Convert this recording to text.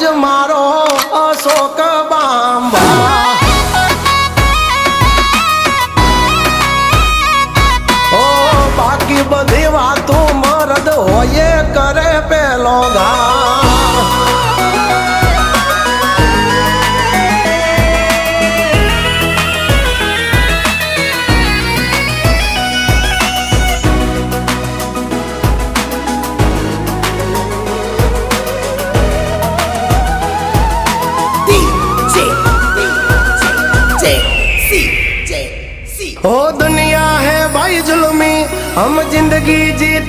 રાજ મારો અશોક બાંભા ઓ બાકી બધી વાતો મરદ હોય કરે પેલો ઘા ओ दुनिया है भाई जुल्मी हम जिंदगी जी